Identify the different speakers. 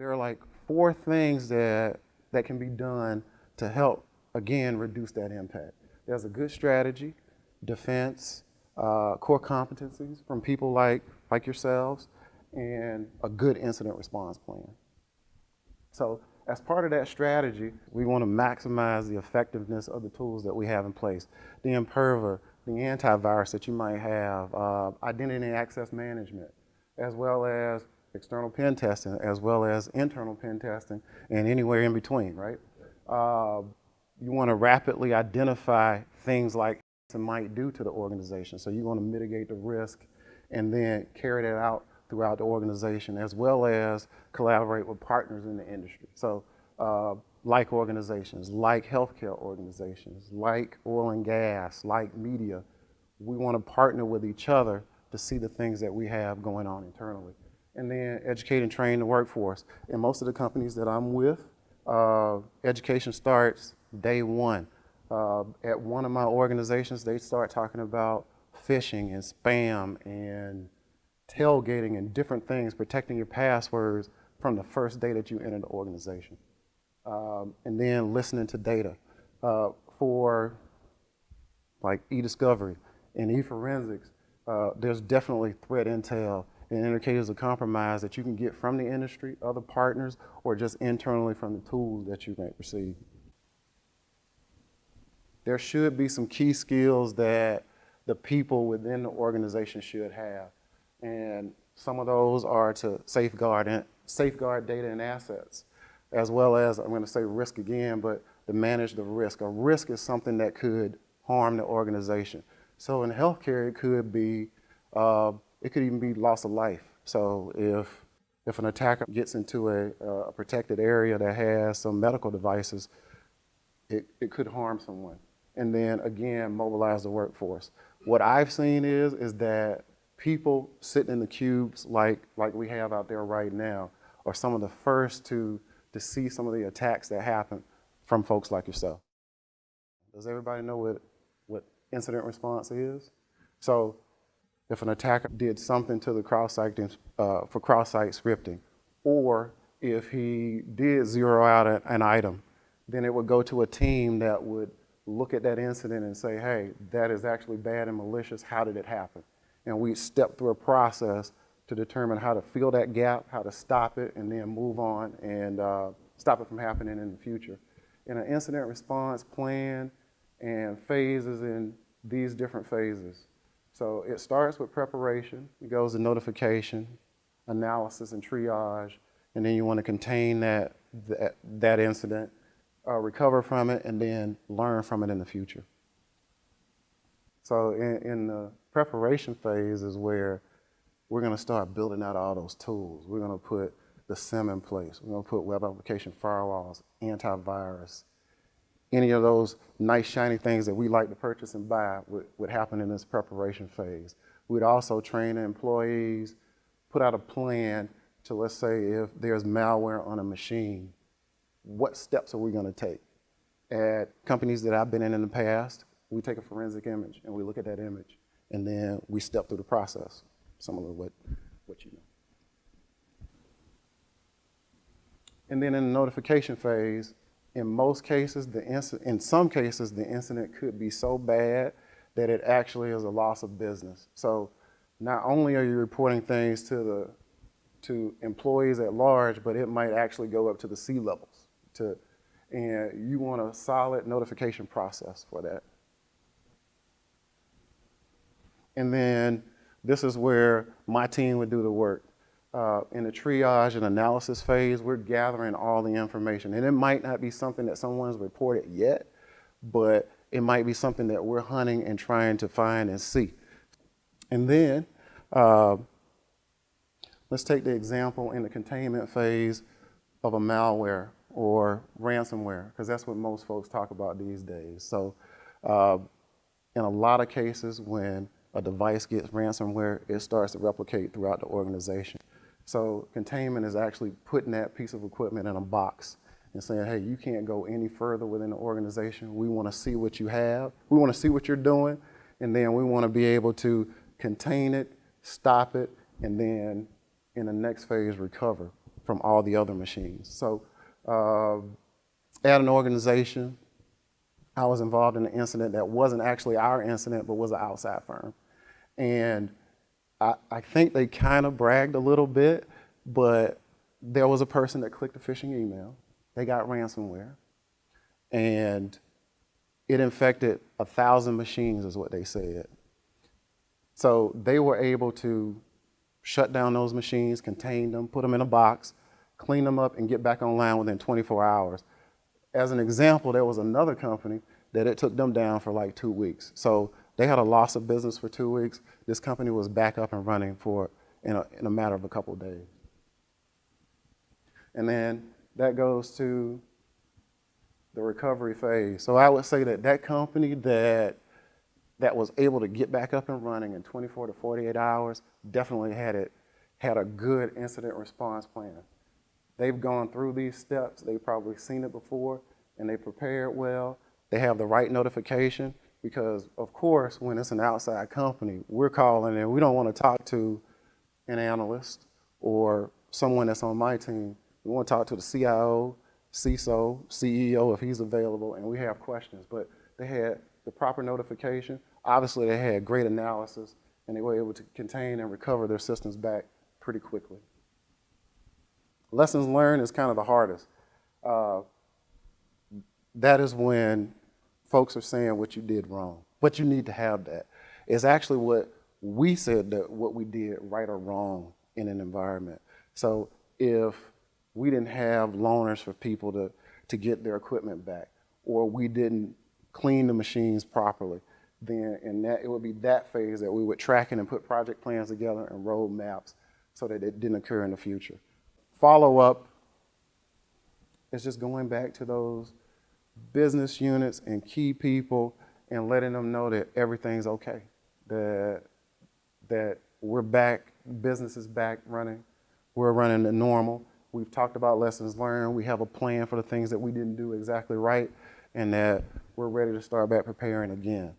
Speaker 1: There are like 4 things that can be done to help, again, reduce that impact. There's a good strategy, defense, core competencies from people like yourselves, and a good incident response plan. So as part of that strategy, we want to maximize the effectiveness of the tools that we have in place. The imperva, the antivirus that you might have, identity and access management, as well as external pen testing, as well as internal pen testing, and anywhere in between, right? You want to rapidly identify things like it might do to the organization. So you want to mitigate the risk and then carry that out throughout the organization, as well as collaborate with partners in the industry. So like organizations, like healthcare organizations, like oil and gas, like media, we want to partner with each other to see the things that we have going on internally. And then educate and train the workforce. In most of the companies that I'm with, education starts day one. At one of my organizations, they start talking about phishing and spam and tailgating and different things, protecting your passwords from the first day that you enter the organization. And then listening to data. For like e-discovery and e-forensics, there's definitely threat intel and indicators of compromise that you can get from the industry, other partners, or just internally from the tools that you may receive. There should be some key skills that the people within the organization should have. And some of those are to safeguard data and assets, as well as, I'm going to say risk again, but to manage the risk. A risk is something that could harm the organization. So in healthcare, it could be, it could even be loss of life. So if an attacker gets into a protected area that has some medical devices, it could harm someone. And then again, mobilize the workforce. What I've seen is that people sitting in the cubes like we have out there right now are some of the first to see some of the attacks that happen from folks like yourself. Does everybody know what incident response is? So if an attacker did something to the cross-site for cross-site scripting, or if he did zero out an item, then it would go to a team that would look at that incident and say, hey, that is actually bad and malicious. How did it happen? And we step through a process to determine how to fill that gap, how to stop it, and then move on and stop it from happening in the future. And an incident response plan and phases in these different phases. So it starts with preparation, it goes to notification, analysis, and triage, and then you want to contain that incident, recover from it, and then learn from it in the future. So in the preparation phase is where we're going to start building out all those tools. We're going to put the SIM in place. We're going to put web application firewalls, antivirus. Any of those nice shiny things that we like to purchase and buy would happen in this preparation phase. We'd also train the employees, put out a plan to, let's say, if there's malware on a machine, what steps are we going to take? At companies that I've been in the past, we take a forensic image and we look at that image, and then we step through the process, similar to what you know. And then in the notification phase, in most cases, in some cases, the incident could be so bad that it actually is a loss of business. So not only are you reporting things to employees at large, but it might actually go up to the C levels. And you want a solid notification process for that. And then this is where my team would do the work. In the triage and analysis phase, we're gathering all the information. And it might not be something that someone's reported yet, but it might be something that we're hunting and trying to find and see. And then, let's take the example in the containment phase of a malware or ransomware, because that's what most folks talk about these days. So in a lot of cases, when a device gets ransomware, it starts to replicate throughout the organization. So containment is actually putting that piece of equipment in a box and saying, hey, you can't go any further within the organization. We want to see what you have. We want to see what you're doing. And then we want to be able to contain it, stop it, and then in the next phase, recover from all the other machines. So at an organization, I was involved in an incident that wasn't actually our incident, but was an outside firm. And I think they kind of bragged a little bit, but there was a person that clicked a phishing email. They got ransomware, and it infected 1,000 machines is what they said. So they were able to shut down those machines, contain them, put them in a box, clean them up, and get back online within 24 hours. As an example, there was another company that it took them down for like 2 weeks. So they had a loss of business for 2 weeks. This company was back up and running in a matter of a couple of days. And then that goes to the recovery phase. So I would say that that company that was able to get back up and running in 24 to 48 hours definitely had a good incident response plan. They've gone through these steps. They've probably seen it before, and they prepared well. They have the right notification because, of course, when it's an outside company, we're calling and we don't want to talk to an analyst or someone that's on my team. We want to talk to the CIO, CISO, CEO if he's available, and we have questions. But they had the proper notification. Obviously, they had great analysis, and they were able to contain and recover their systems back pretty quickly. Lessons learned is kind of the hardest. That is when folks are saying what you did wrong, but you need to have that. It's actually what we said that what we did right or wrong in an environment. So if we didn't have loaners for people to get their equipment back, or we didn't clean the machines properly, then it would be that phase that we would track and put project plans together and roadmaps so that it didn't occur in the future. Follow-up is just going back to those business units and key people and letting them know that everything's okay, that we're back, business is back running, we're running the normal. We've talked about lessons learned. We have a plan for the things that we didn't do exactly right, and that we're ready to start back preparing again.